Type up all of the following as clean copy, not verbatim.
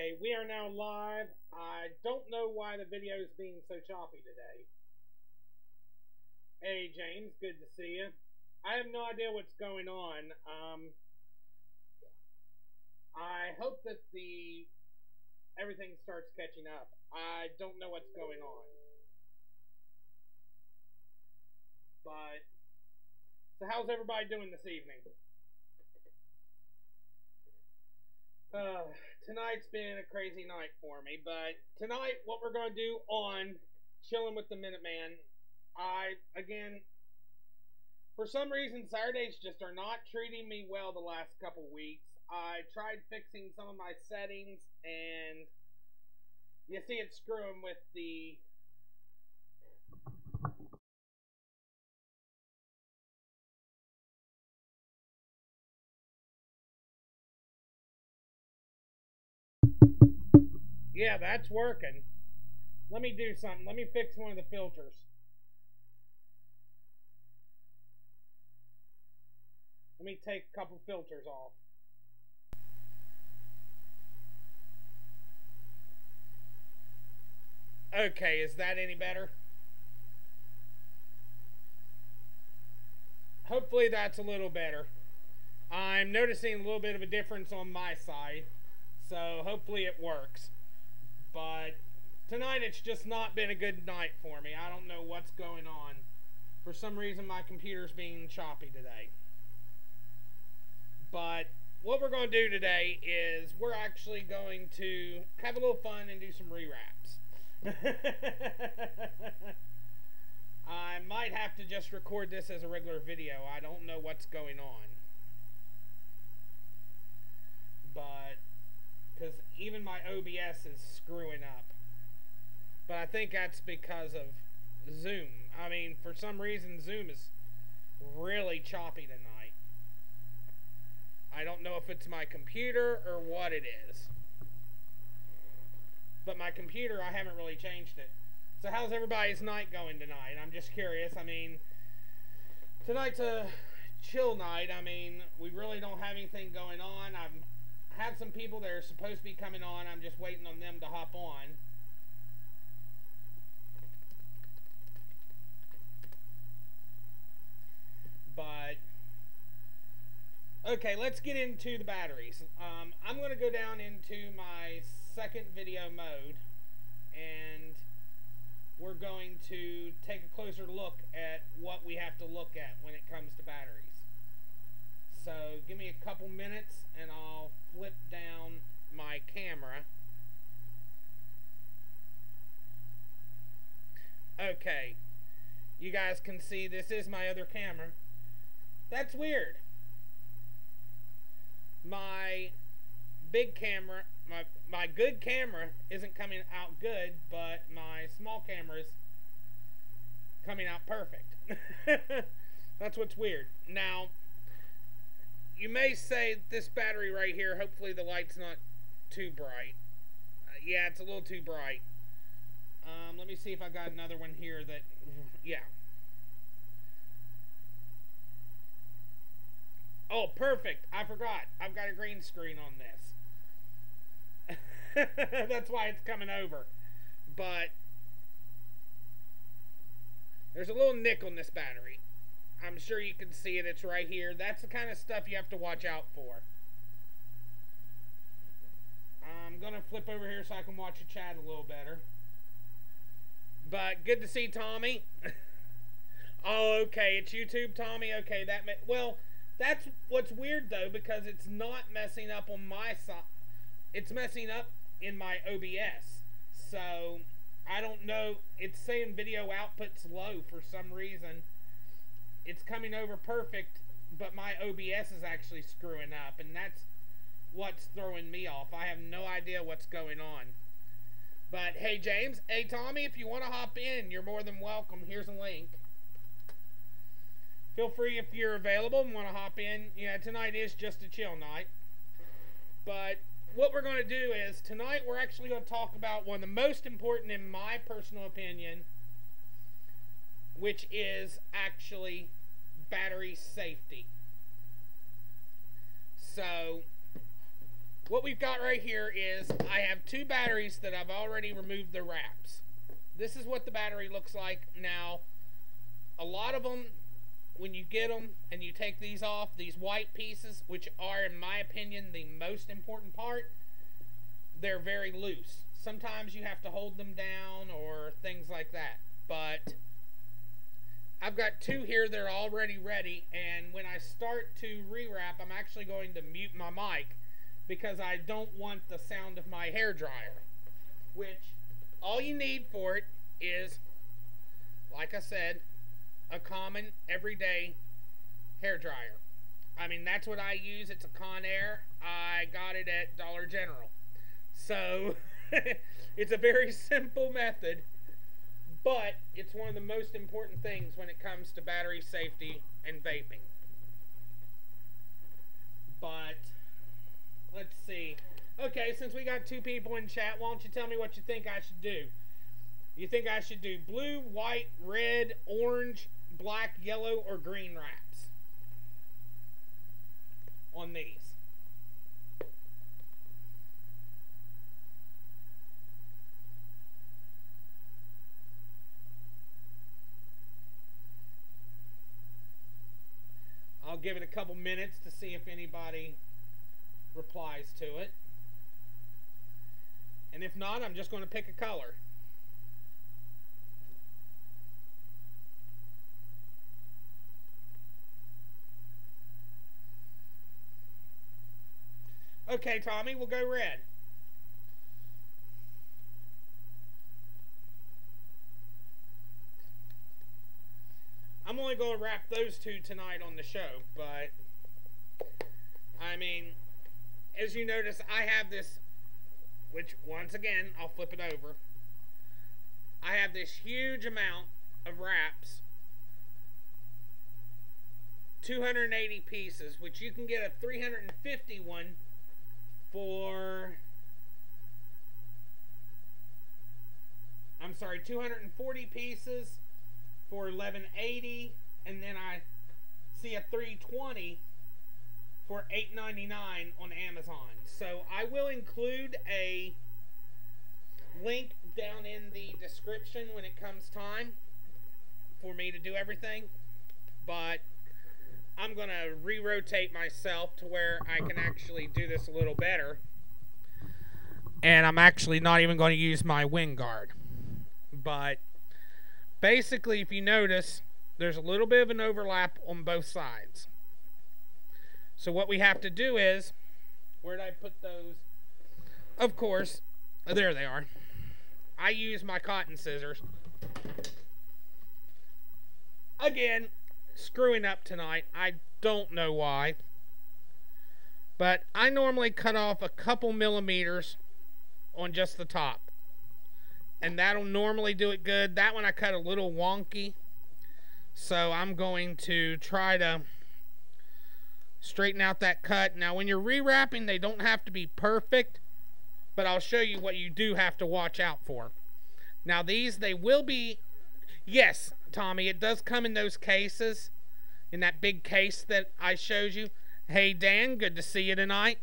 Okay, we are now live. I don't know why the video is being so choppy today. Hey James, good to see you. I have no idea what's going on. I hope that everything starts catching up. I don't know what's going on. But, so how's everybody doing this evening? Tonight's been a crazy night for me, but tonight what we're going to do on Chilling with the Minuteman, again, for some reason Saturdays just are not treating me well the last couple weeks. I tried fixing some of my settings, and you see it screwing with the yeah, that's working. Let me do something. Let me fix one of the filters. Let me take a couple filters off. Okay, is that any better? Hopefully that's a little better. I'm noticing a little bit of a difference on my side, so hopefully it works. But tonight it's just not been a good night for me. I don't know what's going on. For some reason my computer's being choppy today. But what we're going to do today is we're actually going to have a little fun and do some rewraps. I might have to just record this as a regular video. I don't know what's going on. But, because even my OBS is screwing up. But I think that's because of Zoom. I mean, for some reason Zoom is really choppy tonight. I don't know if it's my computer or what it is. But my computer, I haven't really changed it. So how's everybody's night going tonight? I'm just curious. I mean, tonight's a chill night. I mean, we really don't have anything going on. I've had some people that are supposed to be coming on. I'm just waiting on them to hop on. But, okay, let's get into the batteries. I'm going to go down into my second video mode, and we're going to take a closer look at what we have to look at when it comes to batteries. So give me a couple minutes and I'll flip down my camera. Okay, you guys can see this is my other camera. That's weird. My big camera, my good camera isn't coming out good, but my small camera is coming out perfect. That's what's weird. Now, you may say this battery right here, hopefully the light's not too bright. Yeah, it's a little too bright. Let me see if I got another one here that, yeah. Oh, perfect. I forgot. I've got a green screen on this. That's why it's coming over. But there's a little nick on this battery. I'm sure you can see it. It's right here. That's the kind of stuff you have to watch out for. I'm going to flip over here so I can watch the chat a little better. But good to see Tommy. Oh, okay. It's YouTube, Tommy. Okay, well, that's what's weird, though, because it's not messing up on my side. It's messing up in my OBS. So, I don't know. It's saying video output's low for some reason. It's coming over perfect, but my OBS is actually screwing up, and that's what's throwing me off. I have no idea what's going on. But, hey, James. Hey, Tommy, if you want to hop in, you're more than welcome. Here's a link. Feel free if you're available and want to hop in. Yeah, tonight is just a chill night. But what we're going to do is, tonight we're actually going to talk about one of the most important, in my personal opinion, which is actually battery safety. So, what we've got right here is I have 2 batteries that I've already removed the wraps. This is what the battery looks like. Now, a lot of them, when you get them and you take these off, these white pieces, which are, in my opinion, the most important part, they're very loose. Sometimes you have to hold them down or things like that. But I've got 2 here that are already ready, and when I start to rewrap, I'm actually going to mute my mic because I don't want the sound of my hairdryer, which all you need for it is, like I said, a common everyday hairdryer. I mean, that's what I use. It's a Conair. I got it at Dollar General. So it's a very simple method, but it's one of the most important things when it comes to battery safety and vaping. But let's see. Okay, since we got 2 people in chat, why don't you tell me what you think I should do? You think I should do blue, white, red, orange, black, yellow, or green wraps on these? I'll give it a couple minutes to see if anybody replies to it. And if not, I'm just going to pick a color. Okay, Tommy, we'll go red. I'm only going to wrap those 2 tonight on the show, but I mean, as you notice, I have this, which once again, I'll flip it over. I have this huge amount of wraps, 280 pieces, which you can get a 350 one for, I'm sorry, 240 pieces for $11.80, and then I see a 320 for $8.99 on Amazon. So I will include a link down in the description when it comes time for me to do everything, but I'm going to re-rotate myself to where I can actually do this a little better, and I'm actually not even going to use my wing guard. But basically, if you notice, there's a little bit of an overlap on both sides. So what we have to do is, where did I put those? Of course, there they are. I use my cotton scissors. Again, screwing up tonight. I don't know why. But I normally cut off a couple millimeters on just the top. And that'll normally do it good. That one I cut a little wonky. So I'm going to try to straighten out that cut. Now when you're rewrapping, they don't have to be perfect, but I'll show you what you do have to watch out for. Now these, they will be, yes, Tommy, it does come in those cases, in that big case that I showed you. Hey Dan, good to see you tonight.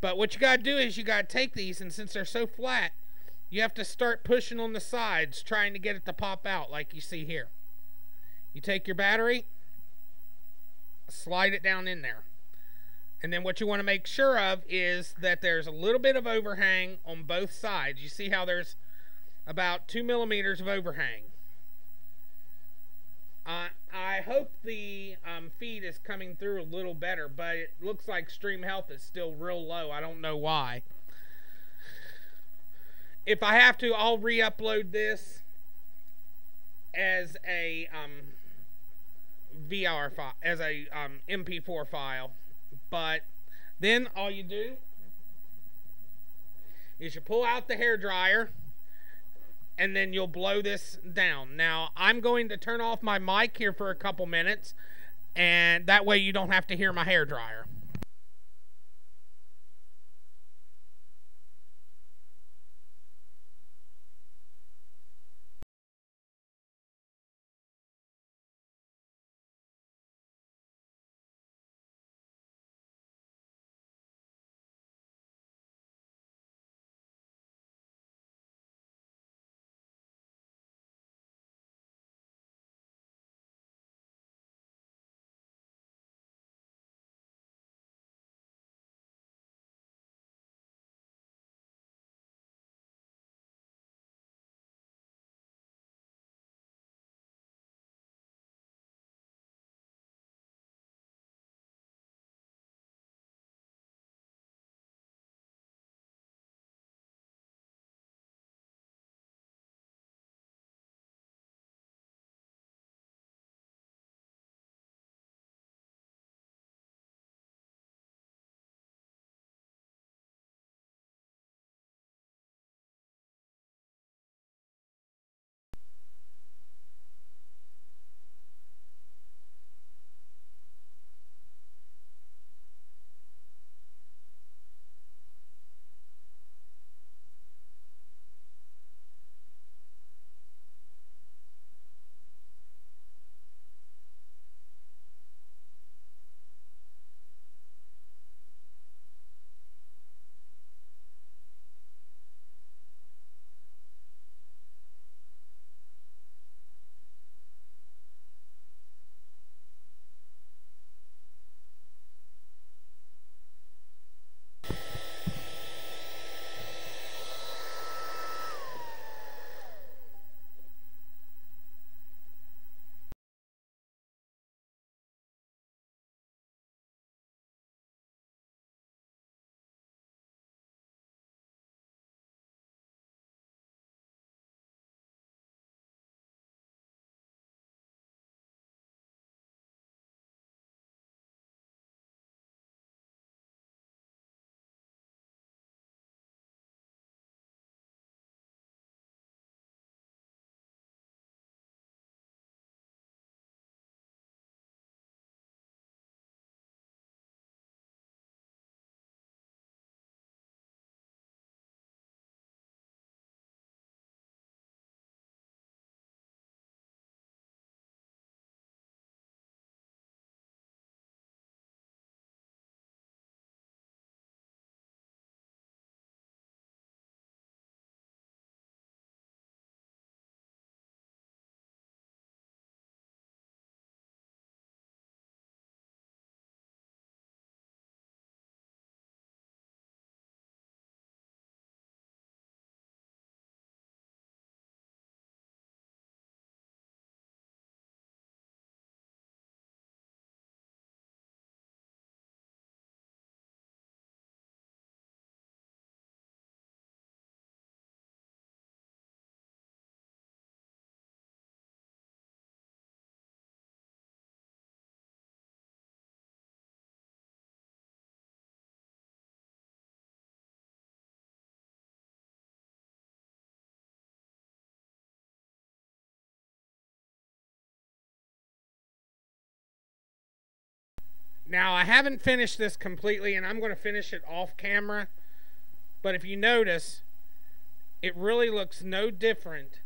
But what you gotta do is you gotta take these, and since they're so flat, you have to start pushing on the sides, trying to get it to pop out like you see here. You take your battery, slide it down in there. And then what you want to make sure of is that there's a little bit of overhang on both sides. You see how there's about 2 millimeters of overhang. I hope the feed is coming through a little better, but it looks like stream health is still real low. I don't know why. If I have to, I'll re-upload this as a VR file, as a MP4 file. But then all you do is you pull out the hairdryer, and then you'll blow this down. Now I'm going to turn off my mic here for a couple minutes, and that way you don't have to hear my hairdryer. Now, I haven't finished this completely, and I'm going to finish it off camera. But if you notice, it really looks no different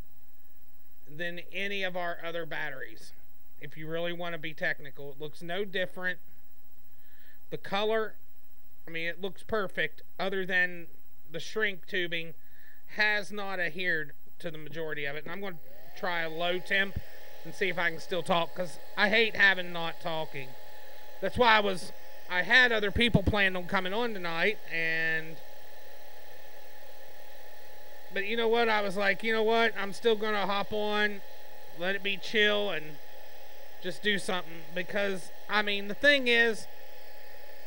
than any of our other batteries. If you really want to be technical, it looks no different. The color, I mean, it looks perfect, other than the shrink tubing has not adhered to the majority of it. And I'm going to try a low temp and see if I can still talk, because I hate having not talking. That's why I had other people planned on coming on tonight, but you know what, I was like, you know what, I'm still going to hop on, let it be chill, and just do something, because, I mean, the thing is,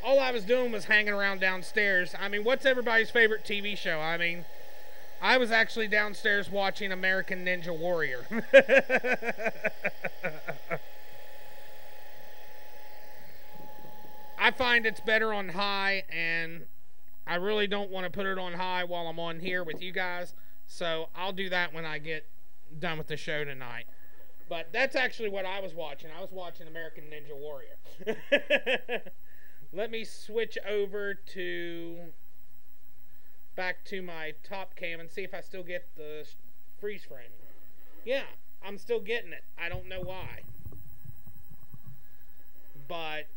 all I was doing was hanging around downstairs. I mean, what's everybody's favorite TV show? I mean, I was actually downstairs watching American Ninja Warrior. I find it's better on high, and I really don't want to put it on high while I'm on here with you guys, so I'll do that when I get done with the show tonight. But that's actually what I was watching. I was watching American Ninja Warrior. Let me switch over back to my top cam and see if I still get the freeze frame. Yeah, I'm still getting it. I don't know why. But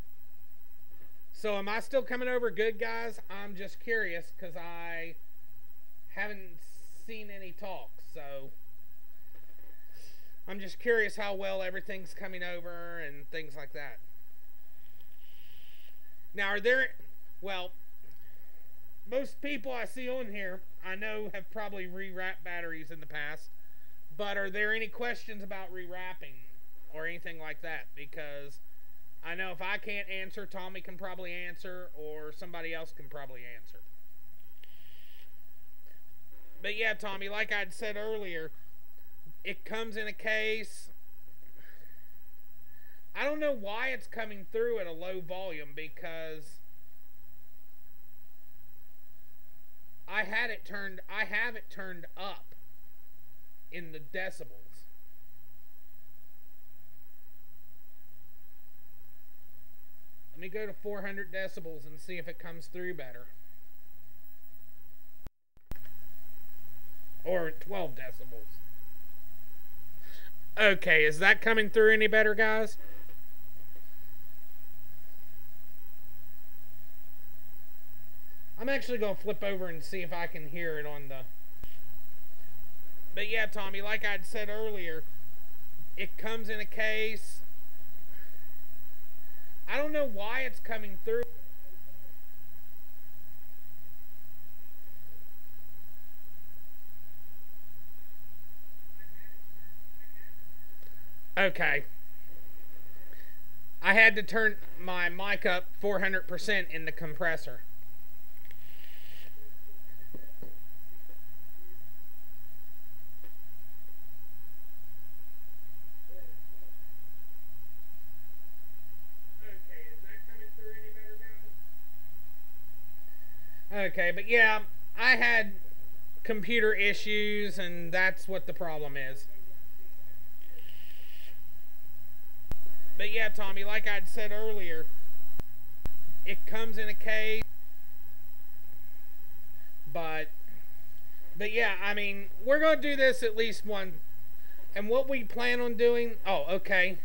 so am I still coming over good, guys? I'm just curious, because I haven't seen any talk, so I'm just curious how well everything's coming over and things like that. Now, well, most people I see on here, I know, have probably rewrapped batteries in the past, but are there any questions about rewrapping or anything like that? Because I know if I can't answer, Tommy can probably answer, or somebody else can probably answer. But yeah, Tommy, like I'd said earlier, it comes in a case. I don't know why it's coming through at a low volume, because I have it turned up in the decibels. Let me go to 400 decibels and see if it comes through better. Or 12 decibels. Okay, is that coming through any better, guys? I'm actually going to flip over and see if I can hear it on the... But yeah, Tommy, like I'd said earlier, it comes in a case. I don't know why it's coming through. Okay. I had to turn my mic up 400% in the compressor. Okay, but yeah, I had computer issues, and that's what the problem is. But yeah, Tommy, like I'd said earlier, it comes in a case. But yeah, I mean, we're going to do this at least one. And what we plan on doing... Oh, okay.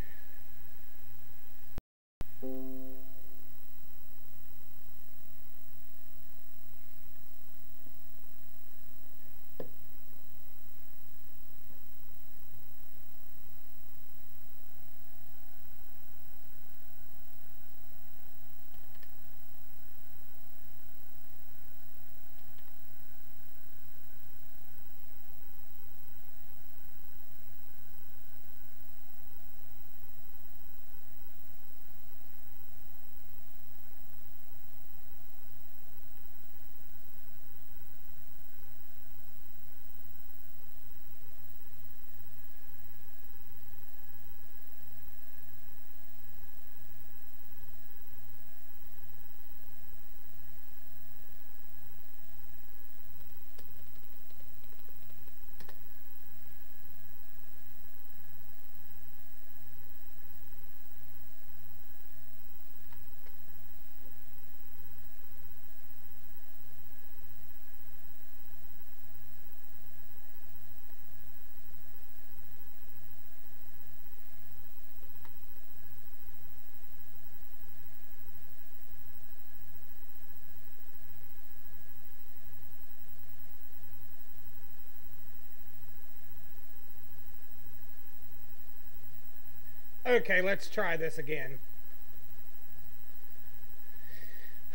Okay, let's try this again.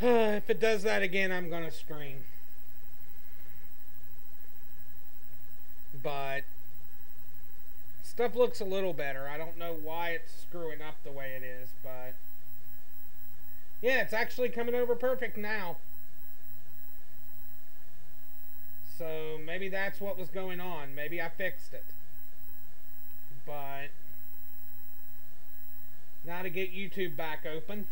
If it does that again, I'm gonna scream. But stuff looks a little better. I don't know why it's screwing up the way it is, but yeah, it's actually coming over perfect now. So maybe that's what was going on. Maybe I fixed it. But now to get YouTube back open.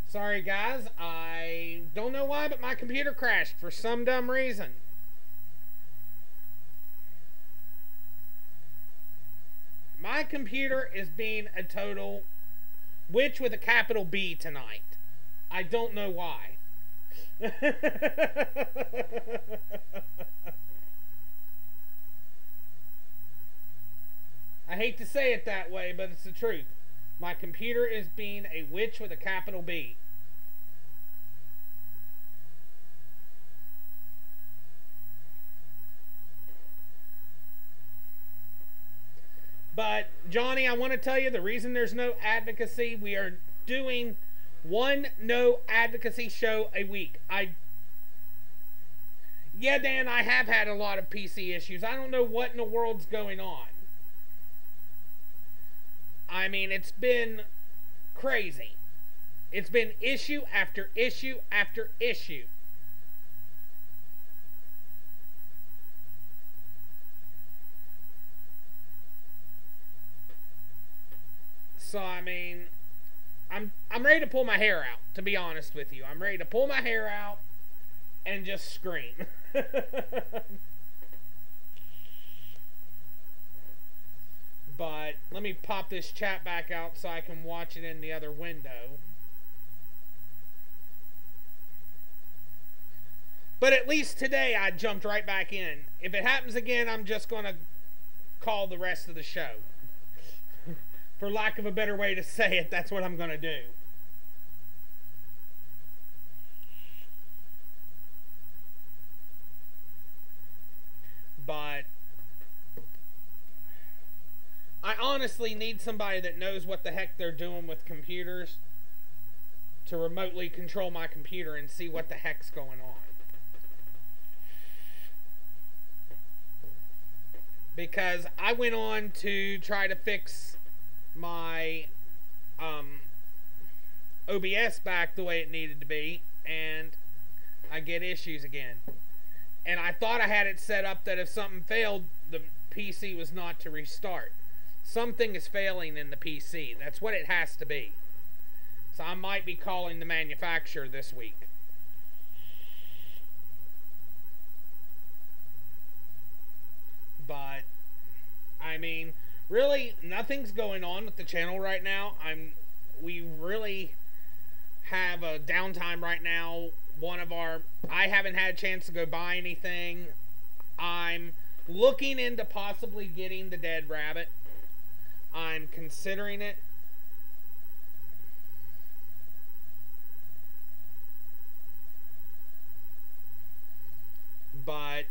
Sorry guys, I don't know why, but my computer crashed for some dumb reason. My computer is being a total witch with a capital B tonight. I don't know why. I hate to say it that way, but it's the truth. My computer is being a witch with a capital B. But, Johnny, I want to tell you the reason there's no advocacy, we are doing one no advocacy show a week. Yeah, Dan, I have had a lot of PC issues. I don't know what in the world's going on. I mean, it's been crazy. It's been issue after issue after issue. So, I mean, I'm ready to pull my hair out, to be honest with you. I'm ready to pull my hair out and just scream. But let me pop this chat back out so I can watch it in the other window. But at least today I jumped right back in. If it happens again, I'm just going to call the rest of the show. For lack of a better way to say it, that's what I'm going to do. But I honestly need somebody that knows what the heck they're doing with computers to remotely control my computer and see what the heck's going on. Because I went on to try to fix my OBS back the way it needed to be, and I get issues again. And I thought I had it set up that if something failed, the PC was not to restart. Something is failing in the PC. That's what it has to be. So I might be calling the manufacturer this week. But I mean, really, nothing's going on with the channel right now. We really have a downtime right now. I haven't had a chance to go buy anything. I'm looking into possibly getting the dead rabbit. I'm considering it. But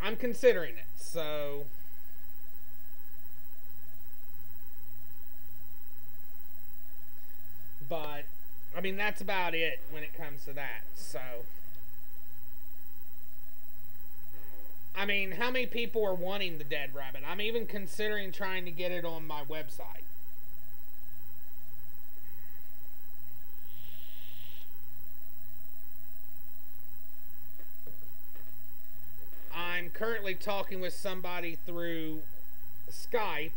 I'm considering it, so but I mean, that's about it when it comes to that. So I mean, how many people are wanting the dead rabbit? I'm even considering trying to get it on my website. I'm currently talking with somebody through Skype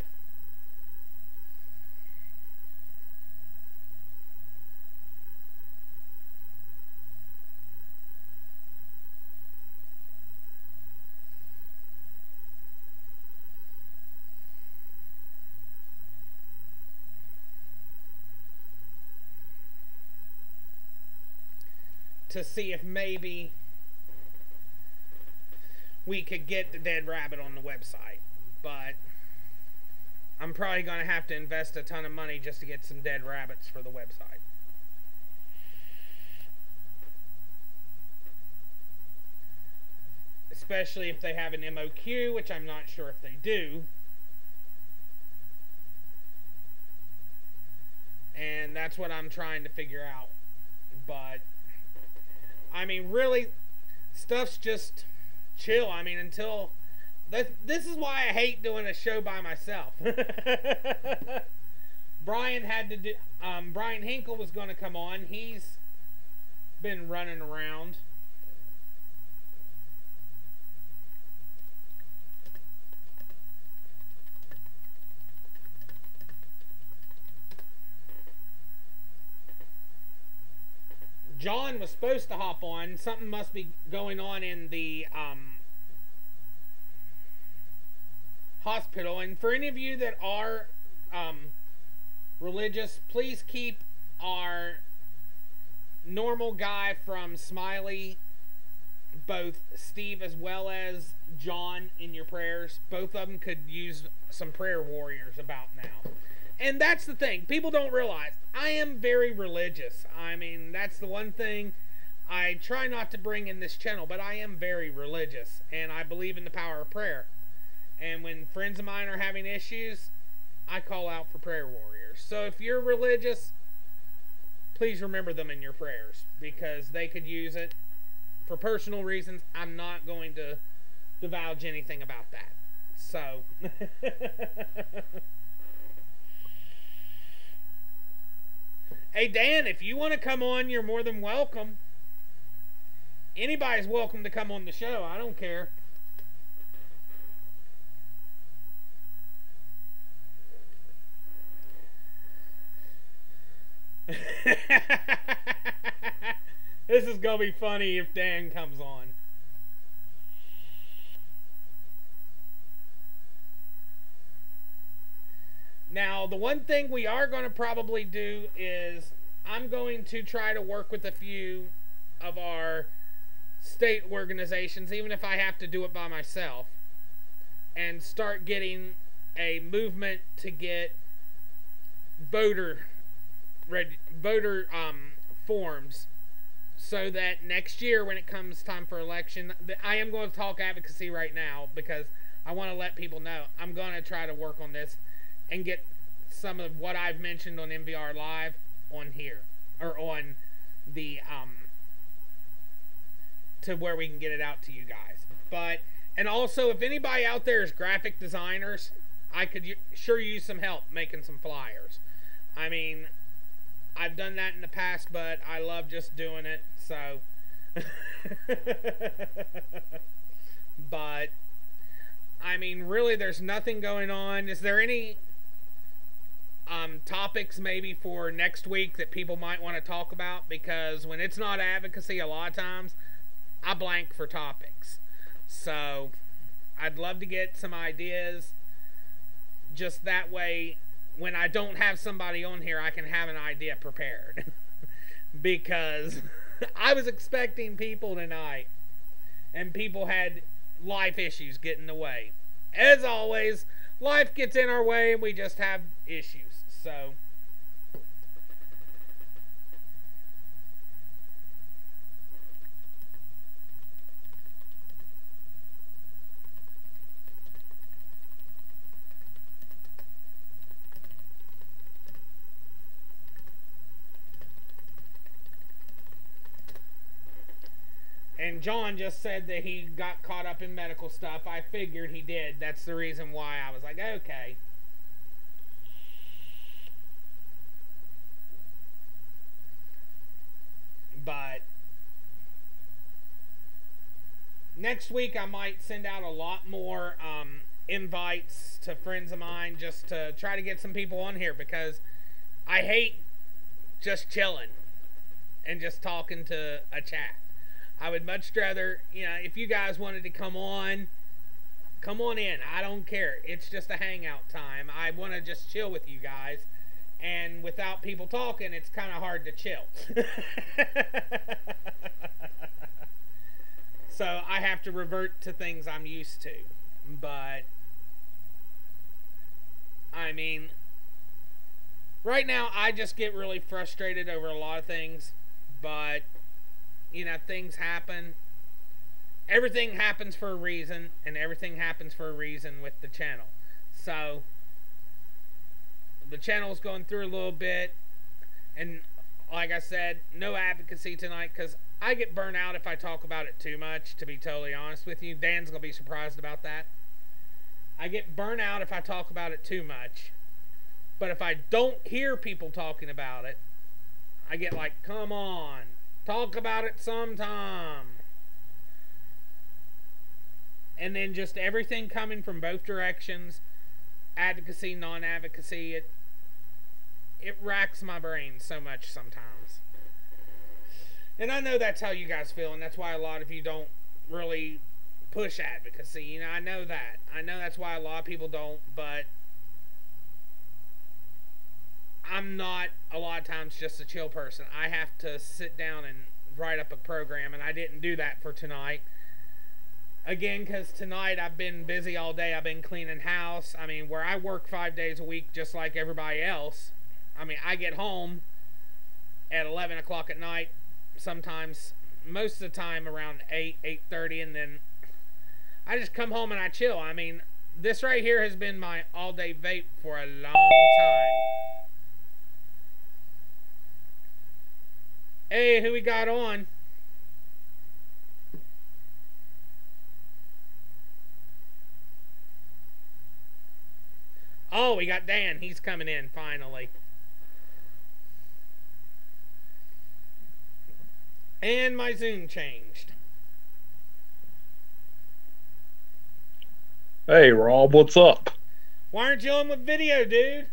to see if maybe we could get the dead rabbit on the website. But I'm probably going to have to invest a ton of money just to get some dead rabbits for the website. Especially if they have an MOQ, which I'm not sure if they do. And that's what I'm trying to figure out. But, I mean, really, stuff's just chill. I mean, until... This is why I hate doing a show by myself. Brian had to do... Brian Hinkle was going to come on. He's been running around. John was supposed to hop on. Something must be going on in the hospital. And for any of you that are religious, please keep our normal guy from Smiley, both Steve as well as John, in your prayers. Both of them could use some prayer warriors about now. And that's the thing. People don't realize I am very religious. I mean, that's the one thing I try not to bring in this channel, but I am very religious, and I believe in the power of prayer. And when friends of mine are having issues, I call out for prayer warriors. So if you're religious, please remember them in your prayers, because they could use it for personal reasons. I'm not going to divulge anything about that. So... Hey, Dan, if you want to come on, you're more than welcome. Anybody's welcome to come on the show. I don't care. This is going to be funny if Dan comes on. Now, the one thing we are going to probably do is I'm going to try to work with a few of our state organizations, even if I have to do it by myself, and start getting a movement to get voter forms, so that next year when it comes time for election, I am going to talk advocacy right now because I want to let people know I'm going to try to work on this and get some of what I've mentioned on MVR Live on here, or on the to where we can get it out to you guys. But, and also, if anybody out there is graphic designers, I could sure use some help making some flyers. I mean, I've done that in the past, but I love just doing it. So but I mean, really, there's nothing going on. Is there any topics maybe for next week that people might want to talk about? Because when it's not advocacy, a lot of times I blank for topics. So I'd love to get some ideas. Just that way, when I don't have somebody on here, I can have an idea prepared. Because I was expecting people tonight, and people had life issues get in the way. As always, life gets in our way and we just have issues. So and John just said that he got caught up in medical stuff. I figured he did. That's the reason why I was like, okay. But next week I might send out a lot more invites to friends of mine, just to try to get some people on here, because I hate just chilling and just talking to a chat. I would much rather, you know, if you guys wanted to come on in. I don't care. It's just a hangout time. I want to just chill with you guys. And without people talking, it's kind of hard to chill. So I have to revert to things I'm used to. But I mean, right now I just get really frustrated over a lot of things, but you know, things happen. Everything happens for a reason, and everything happens for a reason with the channel. So the channel's going through a little bit, and like I said, no advocacy tonight because I get burnt out if I talk about it too much, to be totally honest with you. Dan's going to be surprised about that. I get burnt out if I talk about it too much. But if I don't hear people talking about it, I get like, come on, talk about it sometime. And then just everything coming from both directions, advocacy, non-advocacy, it racks my brain so much sometimes. And I know that's how you guys feel, and that's why a lot of you don't really push advocacy. You know, I know that. I know that's why a lot of people don't, but I'm not a lot of times just a chill person. I have to sit down and write up a program, and I didn't do that for tonight. Again, because tonight I've been busy all day. I've been cleaning house. I mean, where I work 5 days a week just like everybody else. I mean, I get home at 11 o'clock at night, sometimes, most of the time around 8:30, and then I just come home and I chill. I mean, this right here has been my all-day vape for a long time. Hey, who we got on? Oh, we got Dan. He's coming in, finally. And my Zoom changed. Hey, Rob, what's up? Why aren't you on with video, dude?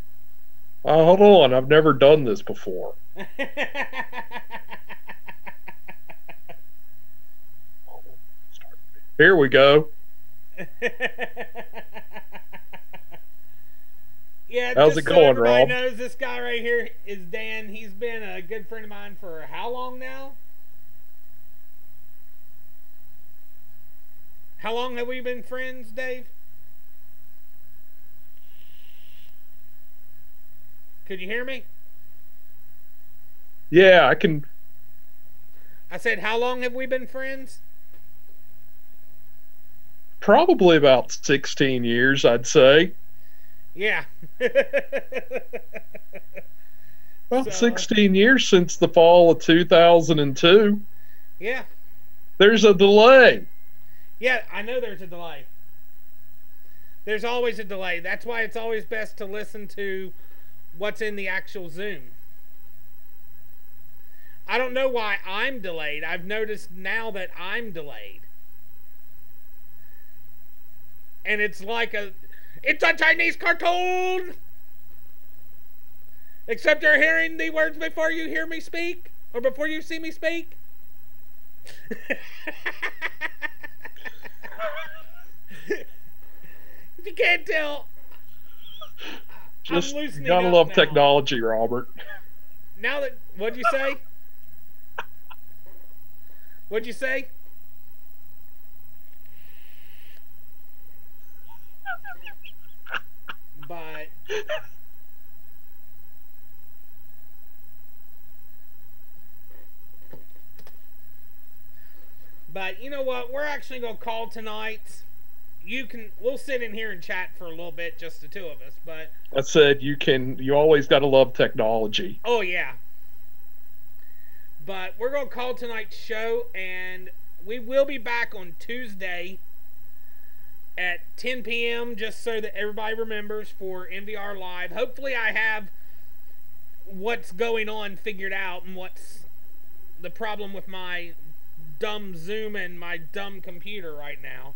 Hold on, I've never done this before. Here we go. Yeah, how's just it so going, everybody Rob? knows, this guy right here is Dan. He's been a good friend of mine for how long now? How long have we been friends, Dave? Could you hear me? Yeah, I can. I said, how long have we been friends? Probably about 16 years, I'd say. Yeah. About So, 16 years since the fall of 2002. yeah. There's a delay. Yeah, I know there's a delay. There's always a delay. That's why it's always best to listen to what's in the actual Zoom. I don't know why I'm delayed. I've noticed now that I'm delayed. And it's like it's a Chinese cartoon! Except you're hearing the words before you hear me speak? Or before you see me speak? If you can't tell, I'm Just loosening gotta up love now. technology, Robert. Now that, what'd you say? What'd you say? But you know what? We're actually gonna call tonight. We'll sit in here and chat for a little bit, just the two of us. But I said you always gotta love technology. oh yeah. But we're gonna call tonight's show, and we will be back on Tuesday at 10 p.m. just so that everybody remembers for NVR Live. Hopefully I have what's going on figured out and what's the problem with my dumb Zoom and my dumb computer right now.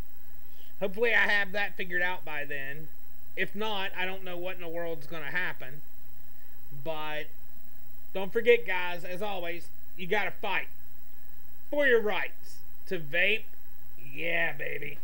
Hopefully I have that figured out by then. If not, I don't know what in the world's going to happen. But don't forget, guys, as always, you got to fight for your rights to vape. Yeah, baby.